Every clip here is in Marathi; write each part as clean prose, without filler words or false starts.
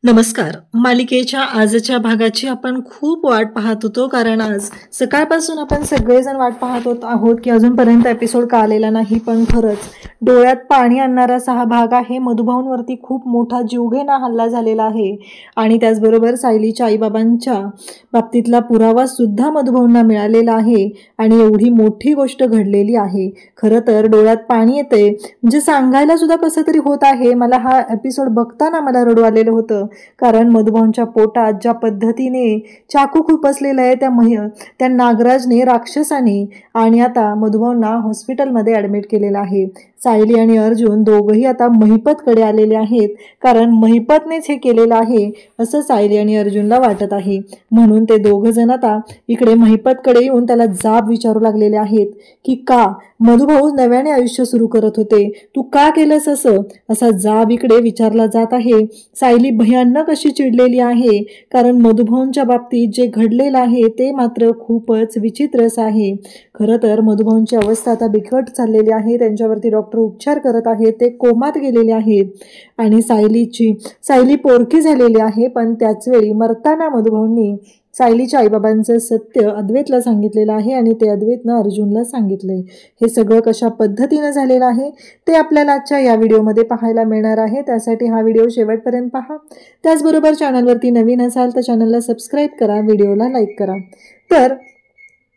नमस्कार. मालिकेच्या आजच्या भागाची आपण खूप वाट पाहत होतो, कारण आज सकाळपासून आपण सगळेजण वाट पाहत आहोत की अजूनपर्यंत एपिसोड का आलेला नाही. पण खरंच डोळ्यात पाणी आणणारा हा भाग आहे. मधुभाऊंवरती खूप मोठा जीवघेणा हल्ला झालेला आहे आणि त्याचबरोबर सायलीच्या आईबाबांच्या बाबतीतला पुरावा सुद्धा मधुभाऊंना मिळालेला आहे आणि एवढी मोठी गोष्ट घडलेली आहे. खरं तर डोळ्यात पाणी येते, म्हणजे सांगायला सुद्धा कसं तरी होत आहे. मला हा एपिसोड बघताना मला रडू आलेलं होतं, कारण मधुभाऊंच्या पोटात ज्या पद्धतीने चाकू खुपसलेला आहे त्या नागराजने, राक्षसाने, आणि आता मधुभाऊंना हॉस्पिटलमध्ये ॲडमिट केलेलं आहे. सायली आणि अर्जुन दोघंही आता महिपतकडे आलेले आहेत, कारण महिपतनेच हे केलेलं आहे असं सायली आणि अर्जुनला वाटत आहे. म्हणून ते दोघं जण आता इकडे महिपतकडे येऊन त्याला जाब विचारू लागलेले आहेत की का मधुभाऊ नव्याने आयुष्य सुरू करत होते, तू का केलंस असं, असा जाब इकडे विचारला जात आहे. सायली भयानक अशी चिडलेली आहे, कारण मधुभाऊंच्या बाबतीत जे घडलेलं आहे ते मात्र खूपच विचित्रच आहे. खरं तर मधुभाऊंची अवस्था आता बिकट चाललेली आहे. त्यांच्यावरती डॉक्टर उपचार करत आहेत, ते कोमात गेलेले आहेत आणि सायली पोरकी झालेली आहे. पण त्याचवेळी मरताना मधुभाऊंनी सायलीच्या आईबाबांचं सत्य अद्वैतला सांगितलेलं आहे आणि ते अद्वैतनं अर्जुनला सांगितलंय. हे सगळं कशा पद्धतीनं झालेलं आहे ते आपल्याला आजच्या या व्हिडिओमध्ये पाहायला मिळणार आहे. त्यासाठी हा व्हिडिओ शेवटपर्यंत पहा. त्याचबरोबर चॅनलवरती नवीन असाल तर चॅनलला सबस्क्राईब करा, व्हिडिओला लाईक करा. तर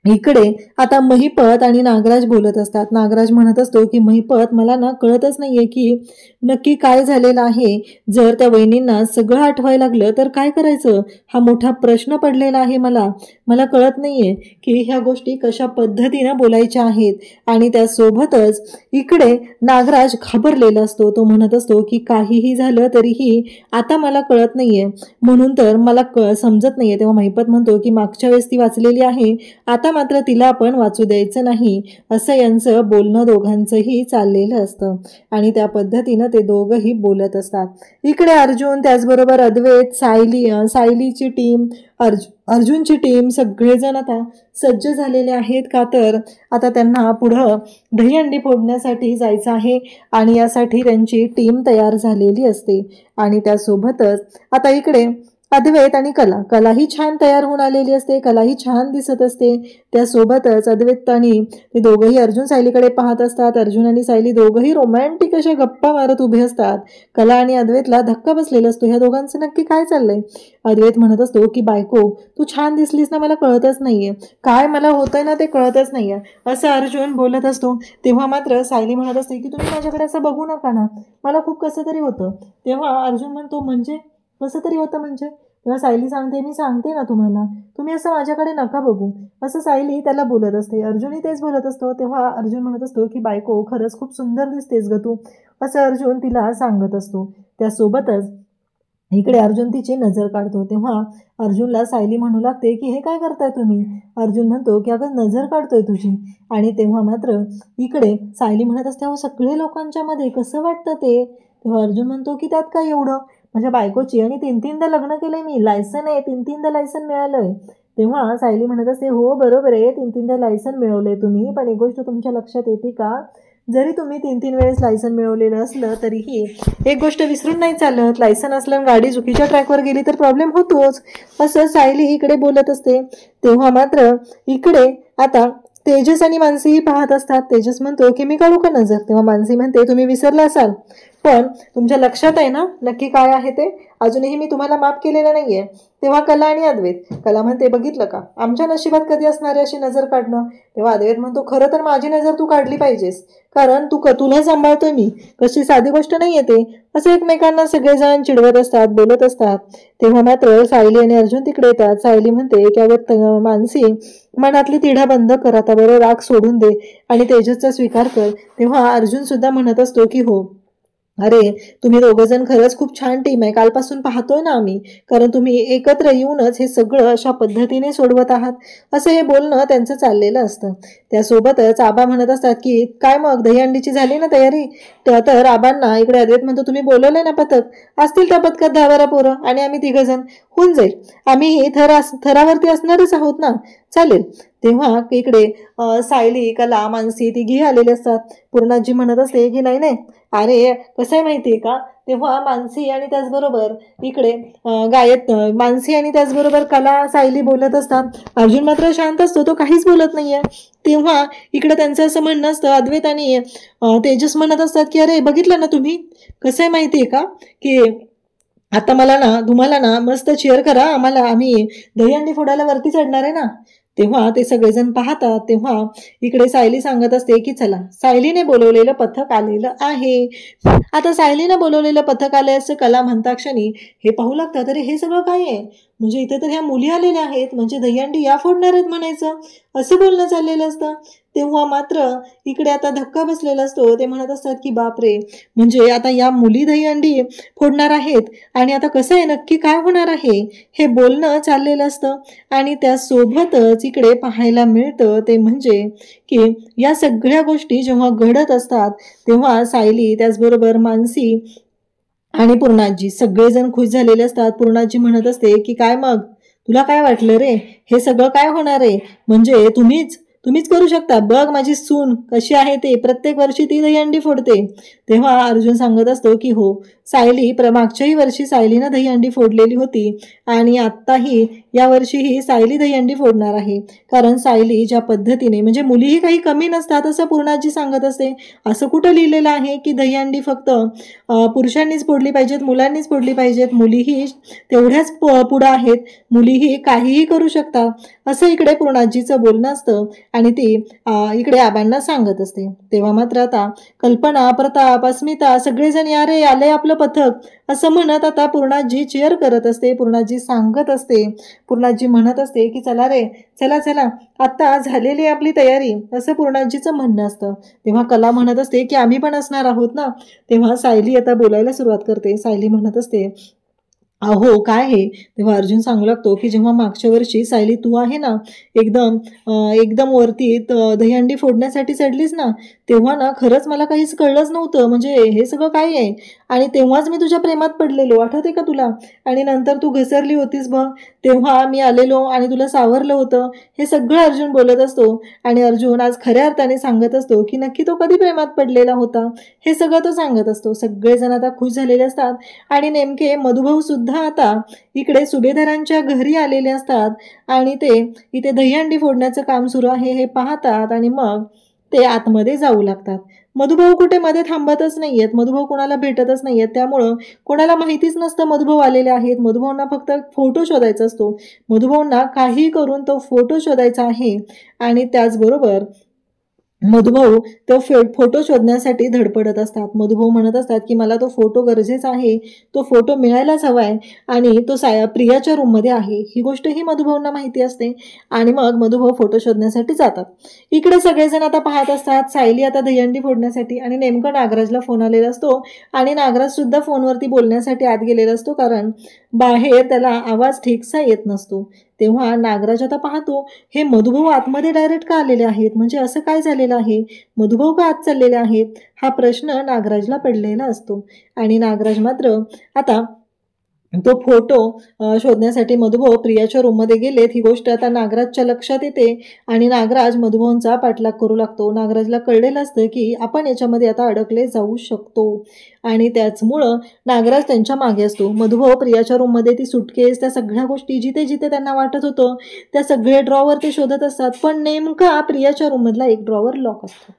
इकडे आता महिपत आणि नागराज बोलत असतात. नागराज म्हणत असतो की महिपत, मला ना कळतच नाहीये की नक्की काय झालेलं आहे. जर त्या वहिनींना सगळं आठवायला लागलं तर काय करायचं, हा मोठा प्रश्न पडलेला आहे. मला कळत नाहीये की ह्या गोष्टी कशा पद्धतीनं बोलायच्या आहेत. आणि त्यासोबतच इकडे नागराज घाबरलेला असतो. तो म्हणत असतो की काहीही झालं तरीही आता मला कळत नाहीये, म्हणून तर मला समजत नाहीये. तेव्हा महिपत म्हणतो की मागच्या वेळेस ती वाचलेली आहे, आता मात्र तिला आपण वाचू द्यायचं नाही, असं यांचं बोलणं दोघांचंही चाललेलं असतं आणि त्या पद्धतीनं ते दोघंही बोलत असतात. इकडे अर्जुन, त्याचबरोबर अद्वैत, सायलीची टीम, अर्जुनची टीम सगळेजण आता सज्ज झालेले आहेत. का तर आता त्यांना पुढं दहीहंडी फोडण्यासाठी जायचं आहे आणि यासाठी त्यांची टीम तयार झालेली असते. आणि त्यासोबतच आता इकडे अद्वैत आणि कलाही छान तयार होऊन आलेली असते, कलाही छान दिसत असते. त्यासोबतच अद्वैत आणि ते दोघंही अर्जुन सायलीकडे पाहत असतात. अर्जुन आणि सायली दोघंही रोमॅन्टिक अशा गप्पा मारत उभे असतात. कला आणि अद्वैतला धक्का बसलेला असतो, ह्या दोघांचं नक्की काय चाललंय. अद्वैत म्हणत असतो की बायको, तू छान दिसलीस ना, मला कळतच नाहीये, काय मला होतंय ना ते कळतच नाहीये, असं अर्जुन बोलत असतो. तेव्हा मात्र सायली म्हणत असते की तुम्ही माझ्याकडे असं बघू नका ना, मला खूप कसं तरी होतं. तेव्हा अर्जुन म्हणतो म्हणजे कसं तरी होतं म्हणजे. तेव्हा सायली सांगते, मी सांगते ना तुम्हाला, तुम्ही असं माझ्याकडे नका बघू, असं सायली त्याला बोलत असते. अर्जुनही तेच बोलत असतो. तेव्हा अर्जुन म्हणत असतो की बायको, खरंच खूप सुंदर दिसतेस ग तू, असं अर्जुन तिला सांगत असतो. त्यासोबतच इकडे अर्जुन तिची नजर काढतो. तेव्हा अर्जुनला सायली म्हणू लागते की हे काय करताय तुम्ही. अर्जुन म्हणतो की अगं नजर काढतोय तुझी. आणि तेव्हा मात्र इकडे सायली म्हणत असते, अहो सगळे लोकांच्या मध्ये कसं वाटतं ते. तेव्हा अर्जुन म्हणतो की त्यात काय एवढं, माझ्या बायकोची आणि 3-3दा लग्न केलंय मी, लायसन आहे, 3-3दा लायसन मिळालंय. तेव्हा सायली म्हणत असते, हो बरोबर आहे, 3-3दा लायसन मिळवलंय तुम्ही, पण एक गोष्ट तुमच्या लक्षात येते का, जरी तुम्ही 3-3 वेळेस लायसन मिळवलेलं असलं तरीही एक गोष्ट विसरून नाही चालत, लायसन असलं गाडी चुकीच्या ट्रॅकवर गेली तर प्रॉब्लेम होतोच, असं सायली इकडे बोलत असते. तेव्हा मात्र इकडे आता तेजस आणि मानसीही पाहत असतात. तेजस म्हणतो की मी काढू का नजर. तेव्हा मानसी म्हणते, तुम्ही विसरला असाल, पण तुमच्या लक्षात आहे ना नक्की काय आहे ते, अजूनही मी तुम्हाला माफ केलेलं नाहीये. तेव्हा कला आणि अद्वैत, कला म्हणते, बघितलं का आमच्या नशिबात कधी असणारे अशी नजर काढणं. तेव्हा अद्वैत म्हणतो, खरं तर माझी नजर तू काढली पाहिजेस, कारण तुला सांभाळतोय मी, कशी साधी गोष्ट नाहीये ते, असं एकमेकांना सगळेजण चिडवत असतात, बोलत असतात. तेव्हा मात्र सायली आणि अर्जुन तिकडे येतात. सायली म्हणते की अगं मानसी, मनातली तिढा बंद कर आता, बरं राग सोडून दे आणि तेजसचा स्वीकार कर. तेव्हा अर्जुन सुद्धा म्हणत असतो की हो, अरे तुम्ही दोघंजण खरंच खूप छान टीम आहे, कालपासून पाहतोय ना आम्ही, कारण तुम्ही एकत्र येऊनच हे सगळं अशा पद्धतीने सोडवत आहात, असं हे बोलणं त्यांचं चाललेलं असतं. त्यासोबतच आबा म्हणत असतात की काय मग दहीहंडीची झाली ना तयारी. तर आबांना इकडे अद्वैत म्हणतो, तुम्ही बोलवलंय ना पथक, असतील त्या पथकात 10-12 पोरं आणि आम्ही 3 होऊन जाईल, आम्ही थरावरती असणारच आहोत ना, चालेल. तेव्हा इकडे सायली, कला, मानसी तिघी आलेले असतात. पूर्णाजी म्हणत असते की नाही, अरे कसं आहे माहितीये का, तेव्हा मानसी आणि त्याचबरोबर इकडे मानसी आणि त्याचबरोबर कला सायली बोलत असतात. अर्जुन मात्र शांत असतो, तो काहीच बोलत नाहीये. तेव्हा इकडे त्यांचं असं म्हणणं असतं, अद्वैत आणि तेजस म्हणत असतात की अरे बघितलं ना तुम्ही, कसं आहे माहितीये का की आता तुम्हाला ना मस्त चेअर करा, आम्ही दहीहंडी फोडायला वरती चढणार आहे ना. तेव्हा ते सगळेजण पाहतात. तेव्हा इकडे सायली सांगत असते की चला, सायलीने बोलवलेलं पथक आलेलं आहे. आता सायलीने बोलवलेलं पथक आलंय असं कला म्हणता क्षणी हे पाहू लागतात, अरे हे सगळं काय आहे, म्हणजे इथे तर ह्या मुली आलेल्या आहेत, म्हणजे दहीहंडी या फोडणार आहेत म्हणायचं, असं बोलणं चाललेलं असतं. तेव्हा मात्र इकडे आता धक्का बसलेला असतो. ते म्हणत असतात की बापरे, म्हणजे आता या मुली दहीहंडी फोडणार आहेत आणि आता कसं आहे, नक्की काय होणार आहे, हे बोलणं चाललेलं असतं. आणि त्यासोबतच इकडे पाहायला मिळतं ते म्हणजे की या सगळ्या गोष्टी जेव्हा घडत असतात तेव्हा सायली त्याचबरोबर मानसी आणि पूर्णाजी सगळेजण खुश झालेले असतात. पूर्णाजी म्हणत असते की काय मग, तुला काय वाटलं रे, हे सगळं काय होणार आहे, म्हणजे तुम्हीच करू शकता, बघ माझी सून कशी आहे ते, प्रत्येक वर्षी ती दहीहंडी फोडते. तेव्हा अर्जुन सांगत असतो की हो, मागच्याही वर्षी सायलीनं दहीहंडी फोडलेली होती आणि आत्ताही या वर्षीही सायली दहीहंडी फोडणार आहे. कारण सायली ज्या पद्धतीने, म्हणजे मुलीही काही कमी नसतात असं पूर्णाजी सांगत असते. असं कुठं लिहिलेलं आहे की दहीहंडी फक्त पुरुषांनीच फोडली पाहिजेत, मुलांनीच फोडली पाहिजेत, मुलीही तेवढ्याच पुढं आहेत, मुलीही काहीही करू शकतात, असं इकडे पूर्णाजीचं बोलणं असतं. आणि ती इकडे आबांना सांगत असते. तेव्हा मात्र आता कल्पना, प्रताप, अस्मिता सगळेजण या रे, आले आपलं पथक, असं म्हणत आता पूर्णाजी चेअर करत असते. पूर्णाजी सांगत असते, पूर्णाजी म्हणत असते की चला रे, चला चला, आता झालेली आपली तयारी, असं पूर्णाजीचं म्हणणं असतं. तेव्हा कला म्हणत असते की आम्ही पण असणार आहोत ना. तेव्हा सायली आता बोलायला सुरुवात करते. सायली म्हणत असते अहो काय आहे. तेव्हा अर्जुन सांगू लागतो की जेव्हा मागच्या वर्षी सायली तू आहे ना एकदम वरती दहीहंडी फोडण्यासाठी चढलीस ना, तेव्हा ना खरंच मला काहीच कळलंच नव्हतं, म्हणजे हे सगळं काय आहे, आणि तेव्हाच मी तुझ्या प्रेमात पडलेलो, आठवते का तुला, आणि नंतर तू घसरली होतीस बघ, तेव्हा मी आलेलो आणि तुला सावरलं होतं. हे सगळं अर्जुन बोलत असतो. आणि अर्जुन आज खऱ्या अर्थाने सांगत असतो की नक्की तो कधी प्रेमात पडलेला होता, हे सगळं तो सांगत असतो. सगळेजण आता खुश झालेले असतात. आणि नेमके मधुभाऊ सुद्धा आता इकडे सुभेदारांच्या घरी आलेले असतात आणि ते इथे दहीहंडी फोडण्याचं काम सुरू आहे हे पाहतात आणि मग ते आतमध्ये जाऊ लागतात. मधुभाऊ कुठे मध्ये थांबतच नाहीयेत, मधुभाऊ कोणाला भेटतच नाहीयेत, त्यामुळं कोणाला माहितीच नसतं मधुभाऊ आलेले आहेत. मधुभाऊंना फक्त फोटो शोधायचा असतो, मधुभाऊंना काही करून तो फोटो शोधायचा आहे. आणि त्याचबरोबर मधुभाऊ तो फोटो शोधण्यासाठी धडपडत असतात. मधुभाऊ म्हणत असतात की मला तो फोटो गरजेचा आहे, तो फोटो मिळायलाच हवाय, आणि तो प्रियाच्या रूममध्ये आहे, ही गोष्ट ही मधुभाऊंना माहिती असते. आणि मग मधुभाऊ फोटो शोधण्यासाठी जातात. इकडे सगळेजण आता पाहत असतात सायली आता दहीहंडी फोडण्यासाठी, आणि नेमकं नागराजला फोन आलेला असतो आणि नागराज सुद्धा फोनवरती बोलण्यासाठी आत गेलेला असतो, कारण बाहेर त्याला आवाज ठीकसा येत नसतो. तेव्हा नागराज आता पाहतो हे मधुभाऊ आतमध्ये डायरेक्ट का आलेले आहेत, म्हणजे असं काय झालेलं आहे, मधुभाऊ का आत चाललेले आहेत, हा प्रश्न नागराजला पडलेला असतो. आणि नागराज मात्र आता तो फोटो शोधण्यासाठी मधुभाऊ प्रियाच्या रूममध्ये गेलेत, ही गोष्ट आता नागराजच्या लक्षात येते आणि नागराज मधुभाऊंचा पाठलाग करू लागतो. नागराजला कळलेलं असतं की आपण याच्यामध्ये आता अडकले जाऊ शकतो आणि त्याचमुळं नागराज त्यांच्या मागे असतो. मधुभाऊ प्रियाच्या रूममध्ये ती सुटकेस, त्या सगळ्या गोष्टी जिथे जिथे त्यांना वाटत होतं त्या सगळे ड्रॉवर ते शोधत असतात, पण नेमका प्रियाच्या रूममधला एक ड्रॉवर लॉक असतो.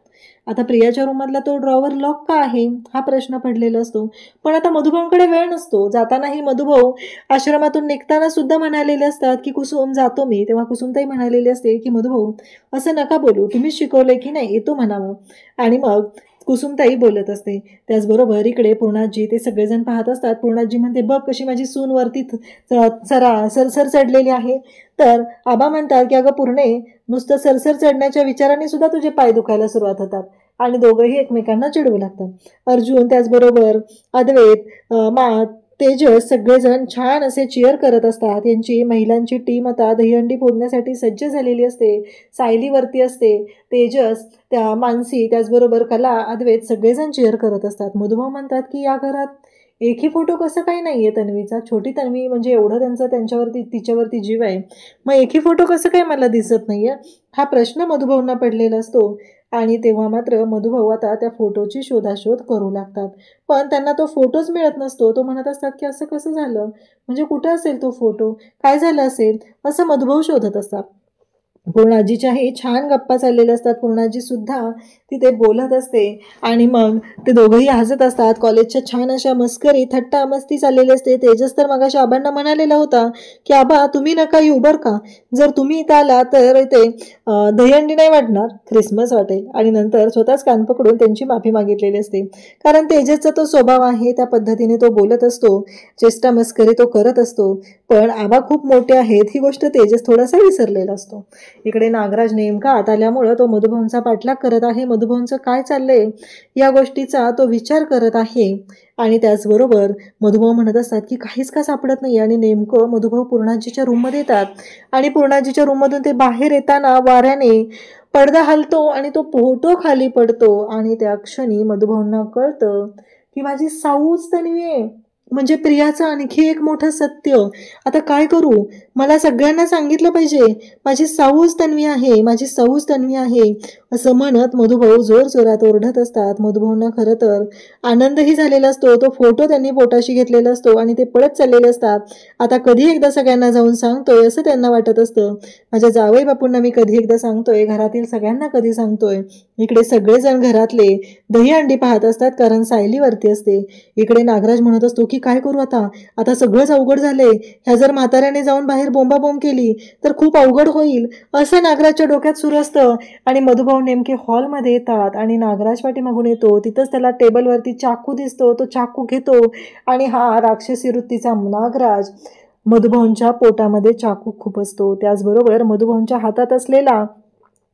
आता प्रियाच्या रूममधला तो ड्रॉवर लॉक का आहे हा प्रश्न पडलेला असतो. पण आता मधुभाऊंकडे वेळ नसतो. जातानाही मधुभाऊ आश्रमातून निघताना सुद्धा म्हणालेले असतात की कुसुम जातो मी. तेव्हा कुसुमताई म्हणालेली असते की मधुभाऊ असं नका बोलू, तुम्हीच शिकवलंय की नाही, येतो म्हणावं. आणि मग कुसुमताई बोलत असते. त्याचबरोबर इकडे पूर्णाजी ते सगळेजण पाहत असतात. पूर्णाजी म्हणते बघ कशी माझी सून वरती सरसर चढलेली आहे. तर आबा म्हणतात की अगं पूर्णे, नुसतं सरसर चढण्याच्या विचाराने सुद्धा तुझे पाय दुखायला सुरुवात होतात. आणि दोघंही एकमेकांना चिडवू लागतात. अर्जुन त्याचबरोबर अद्वैत तेजस सगळेजण छान असे चीअर करत असतात. यांची महिलांची टीम आता दहीहंडी फोडण्यासाठी सज्ज झालेली असते. सायलीवरती असते, तेजस, त्या मानसी, त्याचबरोबर कला, अद्वैत सगळेजण चीअर करत असतात. मधुभाऊ म्हणतात की या घरात एकही फोटो कसं काही नाहीये तन्वीचा, छोटी तन्वी म्हणजे एवढं तिच्यावरती जीव आहे, मग एकही फोटो कसं काय मला दिसत नाहीये, हा प्रश्न मधुभाऊंना पडलेला असतो. आणि तेव्हा मात्र मधुभाऊ आता त्या फोटोची शोधाशोध करू लागतात. पण त्यांना तो फोटोच मिळत नसतो. तो म्हणत असतात की असं कसं झालं, म्हणजे कुठे असेल तो फोटो, काय झालं असेल, असं मधुभाऊ शोधत असतात. पूर्णाजीच्याही छान गप्पा चाललेल्या असतात. पूर्णाजी सुद्धा तिथे बोलत असते आणि मग ते दोघंही हसत असतात. कॉलेजच्या छान अशा मस्करी थट्टा मस्ती चाललेली असते. तेजस तर मगाशी आबांना म्हणालेला होता की आबा तुम्ही नका येऊ बरं का, जर तुम्ही इथं आला तर इथे दहीहंडी नाही वाटणार, ख्रिसमस वाटेल. आणि नंतर स्वतःच कान पकडून त्यांची माफी मागितलेली असते. कारण तेजसचा तो स्वभाव आहे, त्या पद्धतीने तो बोलत असतो, चेष्टा मस्करी तो करत असतो. पण आबा खूप मोठे आहेत ही गोष्ट तेजस थोडासा विसरलेला असतो. इकडे नागराज नेमका आत आल्यामुळं तो मधुभाऊंचा पाठलाग करत आहे. मधुभाऊंचं काय चाललंय या गोष्टीचा तो विचार करत आहे. आणि त्याचबरोबर मधुभाऊ म्हणत असतात की काहीच का सापडत नाही. आणि नेमकं मधुभाऊ पूर्णाजीच्या रूममध्ये येतात आणि पूर्णाजीच्या रूममधून ते बाहेर येताना वाऱ्याने पडदा हलतो आणि तो फोटो खाली पडतो. आणि त्या क्षणी मधुभाऊंना कळतं की माझी साऊच तन्वी आहे, म्हणजे प्रियाचं आणखी एक मोठं सत्य. आता काय करू, मला सगळ्यांना सांगितलं पाहिजे, माझी साऊच तन्वी आहे, माझी साऊच तन्वी आहे, असं म्हणत मधुभाऊ जोर जोरात ओरडत असतात. मधुभाऊंना खरं तर आनंदही झालेला असतो. तो फोटो त्यांनी पोटाशी घेतलेला असतो आणि ते पळत चाललेले असतात. आता कधी एकदा सगळ्यांना जाऊन सांगतोय असं त्यांना वाटत असतं. माझ्या जावई बापूंना मी कधी एकदा सांगतोय, घरातील सगळ्यांना कधी सांगतोय. इकडे सगळेजण घरातले दहीहंडी पाहत असतात कारण सायलीवरती असते. इकडे नागराज म्हणत असतो की काय करू आता, आता सगळंच अवघड झालंय, ह्या जर म्हाताऱ्याने जाऊन बाहेर बोंबाबोंब केली तर खूप अवघड होईल, असं नागराजच्या डोक्यात सुरू असतं. आणि मधुभाऊ नेमके हॉलमध्ये येतात आणि नागराज पाठीमागून येतो. तिथंच त्याला टेबलवरती चाकू दिसतो. तो चाकू घेतो आणि हा राक्षसी वृत्तीचा नागराज मधुभाऊंच्या पोटामध्ये चाकू खुपसतो. त्याचबरोबर मधुभाऊंच्या हातात असलेला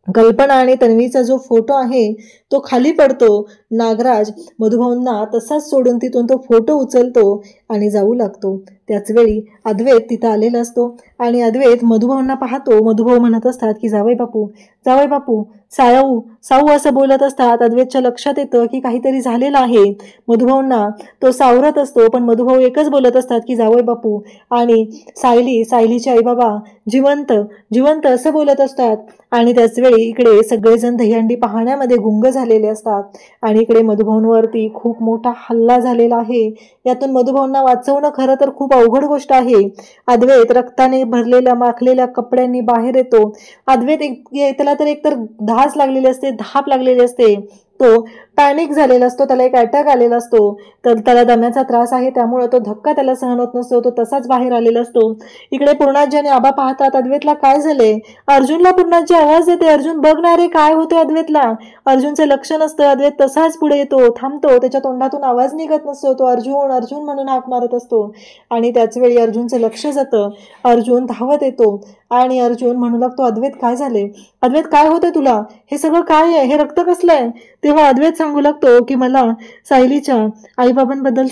कल्पना आणि तन्वीचा जो फोटो आहे तो खाली पडतो. नागराज मधुभाऊंना तसाच सोडून तिथून तो फोटो उचलतो आणि जाऊ लागतो. त्याच वेळी अद्वैत तिथं आलेला असतो आणि अद्वैत मधुभाऊंना पाहतो. मधुभाऊ म्हणत असतात की जावई बापू साऊ साऊ असं बोलत असतात. अद्वैतच्या लक्षात येतं की काहीतरी झालेलं आहे. मधुभाऊंना तो सावरत असतो, पण मधुभाऊ एकच बोलत असतात की जावई बापू आणि सायलीचे आईबाबा जिवंत असं बोलत असतात. आणि त्याच वेळी इकडे सगळेजण दहीहंडी पाहण्यामध्ये गुंग झालेले असतात. आणि इकडे मधुभाऊंवरती खूप मोठा हल्ला झालेला आहे. यातून मधुभाऊंना वाचवणं खरं तर खूप अवघड गोष्ट आहे. अद्वैत रक्ताने भरलेल्या माखलेल्या कपड्यांनी बाहेर येतो. अद्वैत त्याला तर एकतर धाप लागलेली असते, तो पॅनिक झालेला असतो, त्याला एक अटॅक आलेला असतो, तर त्याला दम्याचा त्रास आहे, त्यामुळे तो धक्का त्याला सहन होत नसतो, तो तसाच बाहेर आलेला असतो. इकडे पूर्णाजी आणि आबा पाहतात अद्वैतला काय झाले. अर्जुनला पूर्णाजी आवाज देते, अर्जुन बघणारे काय होते अद्वैतला. अर्जुनचं लक्ष नसतं. अद्वैत तसाच पुढे येतो, थांबतो, त्याच्या तोंडातून आवाज निघत नसतो. तो अर्जुन म्हणून हाक मारत असतो. आणि त्याच वेळी अर्जुनचं लक्ष जातं. अर्जुन धावत येतो आणि अर्जुन म्हणू लागतो अद्वैत काय झाले, अद्वैत काय होते तुला, हे सगळं काय आहे, हे रक्त कसलं आहे. तेव्हा अद्वैत सांगू लागतो की मला सायलीच्या आईबाबांबद्दल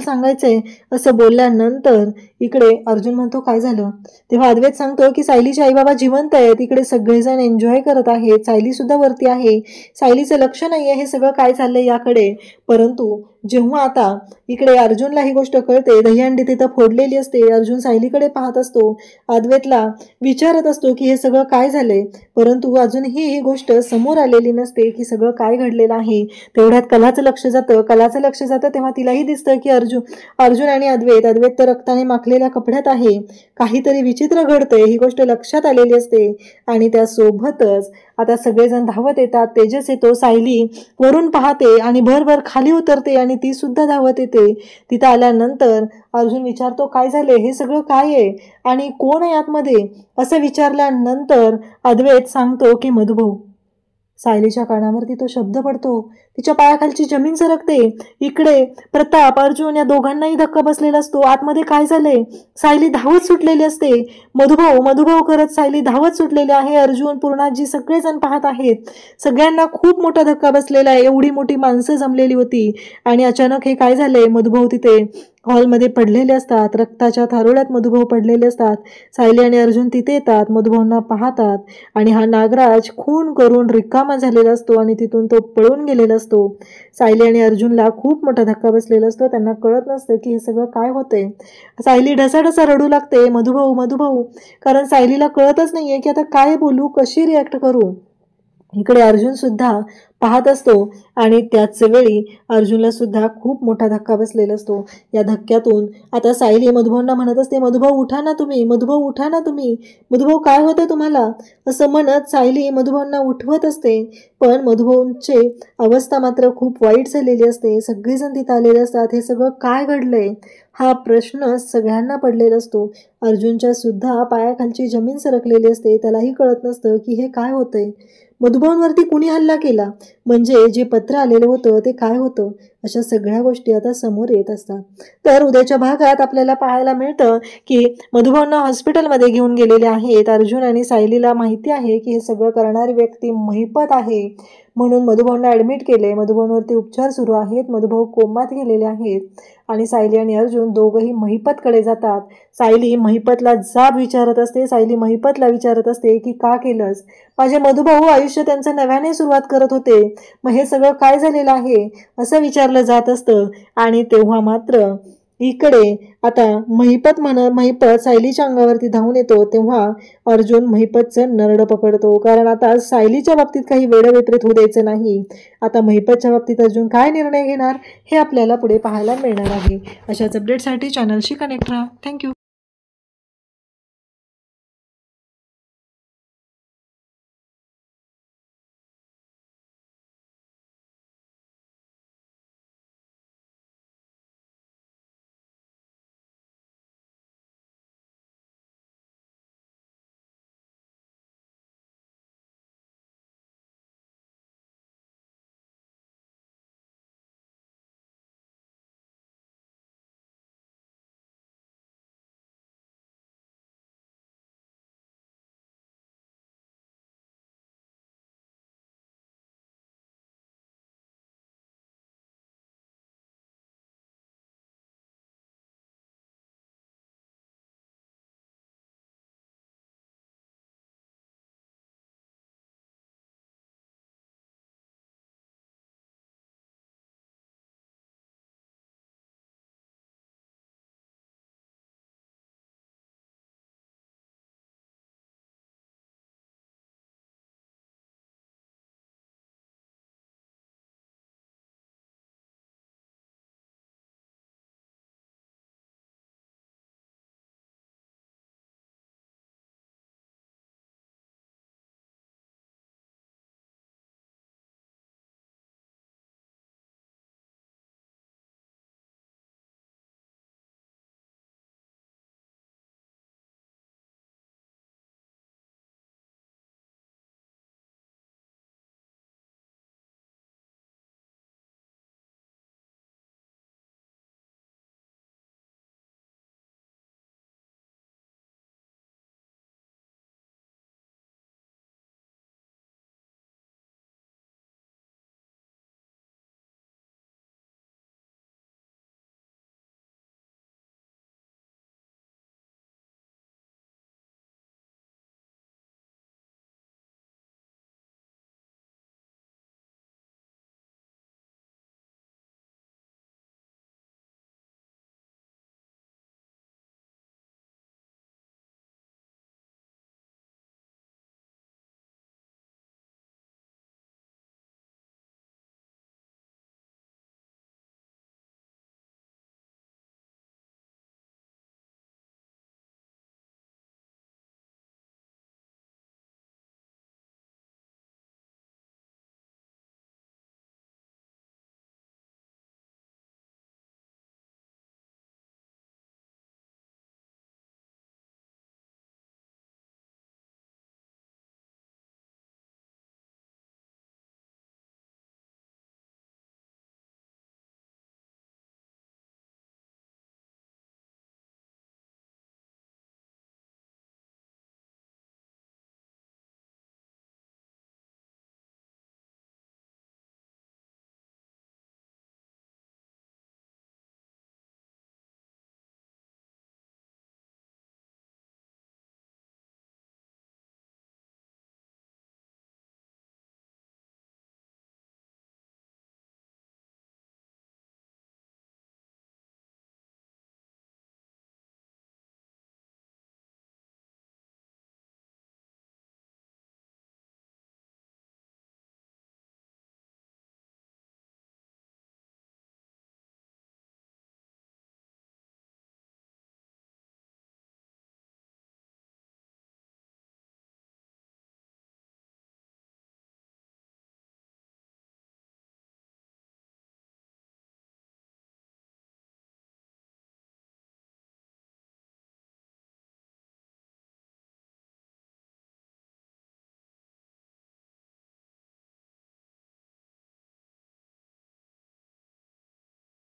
सांगायचंय. असं बोलल्यानंतर इकडे अर्जुन म्हणतो काय झालं. तेव्हा अद्वैत सांगतो की सायलीचे आईबाबा जिवंत आहेत. इकडे सगळेजण एन्जॉय करत आहेत. सायली सुद्धा वरती आहे. सायलीचं लक्ष नाहीये हे सगळं काय चाललंय याकडे. परंतु जेव्हा आता इकडे अर्जुनला ही गोष्ट कळते, दहीहंडी तिथं फोडलेली असते, अर्जुन सायलीकडे पाहत असतो, अद्वैतला विचारत असतो की हे सगळं काय झालंय. परंतु अजूनही ही गोष्ट समोर आलेली नसते की सगळं काय घडलेलं आहे. तेवढ्यात कलाचं लक्ष जातं. तेव्हा तिलाही दिसतं की अर्जुन आणि अद्वैत तर रक्ताने माखलेल्या कपड्यात आहे, काहीतरी विचित्र घडतंय, ही गोष्ट लक्षात आलेली असते. आणि त्यासोबतच आता सगळेजण धावत येतात. तेजस येतो, सायली वरून पाहते आणि भरभर खाली उतरते आणि ती सुद्धा धावत येते. तिथं आल्यानंतर अर्जुन विचारतो काय झाले, हे सगळं काय आहे आणि कोण आहे आतमध्ये, असं विचारल्यानंतर अद्वैत सांगतो की मधुभाऊ. सायलीच्या कानावरती तो शब्द पडतो, तिच्या पायाखालची जमीन सरकते. इकडे प्रताप, अर्जुन या दोघांनाही धक्का बसलेला असतो. आतमध्ये काय झाले, सायली धावत सुटलेली असते. मधुभाऊ करत सायली धावत सुटलेली आहे. अर्जुन, पूर्णाजी सगळेजण पाहत आहेत. सगळ्यांना खूप मोठा धक्का बसलेला आहे. एवढी मोठी माणसं जमलेली होती आणि अचानक हे काय झाले, मधुभाऊ तिथे हॉलमध्ये पडलेले असतात, रक्ताच्या थारोळ्यात मधुभाऊ पडलेले असतात. सायली आणि अर्जुन तिथे येतात, मधुभाऊंना पाहतात आणि हा नागराज खून करून रिकामा झालेला असतो आणि तिथून तो पळून गेलेला असतो. सायली आणि अर्जुनला खूप मोठा धक्का बसलेला असतो. त्यांना कळत नसतं की हे सगळं काय होतंय. सायली ढसाढसा रडू लागते, मधुभाऊ मधुभाऊ, कारण सायलीला कळतच नाहीये की आता काय बोलू, कशी रिॲक्ट करू. इकडे अर्जुन सुद्धा पाहत असतो आणि त्याच वेळी अर्जुनला सुद्धा खूप मोठा धक्का बसलेला असतो. या धक्क्यातून आता सायली मधुभाऊंना म्हणत असते, मधुभाऊ उठा ना तुम्ही, मधुभाऊ उठा ना तुम्ही, मधुभाऊ काय होतं तुम्हाला, असं म्हणत सायली मधुभाऊंना उठवत असते. पण मधुभाऊंची अवस्था मात्र खूप वाईट झालेली असते. सगळेजण तिथं आलेले असतात. हे सगळं काय घडलंय हा प्रश्न सगळ्यांना पडलेला असतो. अर्जुनच्या सुद्धा पायाखालची जमीन सरकलेली असते. त्यालाही कळत नसतं की हे काय होतंय. मधुभाऊंवरती कुणी हल्ला केला, म्हणजे जे पत्र आलेलं होतं ते काय होतं, अशा सगळ्या गोष्टी आता समोर येत असतात. तर उद्याच्या भागात आपल्याला पाहायला मिळतं की मधुभाऊंना हॉस्पिटलमध्ये घेऊन गेलेले आहेत. अर्जुन आणि सायलीला माहिती आहे की हे सगळं करणारी व्यक्ती महिपत आहे, म्हणून मधुभाऊंना ॲडमिट केले. मधुभाऊंवरती उपचार सुरू आहेत. मधुभाऊ कोमात गेलेले आहेत आणि सायली आणि अर्जुन दोघंही महिपतकडे जातात. सायली महिपतला जाब विचारत असते. सायली महिपतला विचारत असते की का केलंस, माझे मधुभाऊ आयुष्य त्यांचं नव्याने सुरुवात करत होते, मग हे सगळं काय झालेलं आहे, असं विचारलं जात असतं. आणि तेव्हा मात्र इकडे आता महिपत सायलीच्या अंगावरती धावून येतो. तेव्हा अर्जुन महिपतचं नरड पकडतो, कारण आता सायलीच्या बाबतीत काही वेळविपरीत होऊ द्यायचं नाही. आता महिपतच्या बाबतीत अर्जुन काय निर्णय घेणार हे आपल्याला पुढे पाहायला मिळणार आहे. अशाच अपडेटसाठी चॅनलशी कनेक्ट राहा. थँक्यू.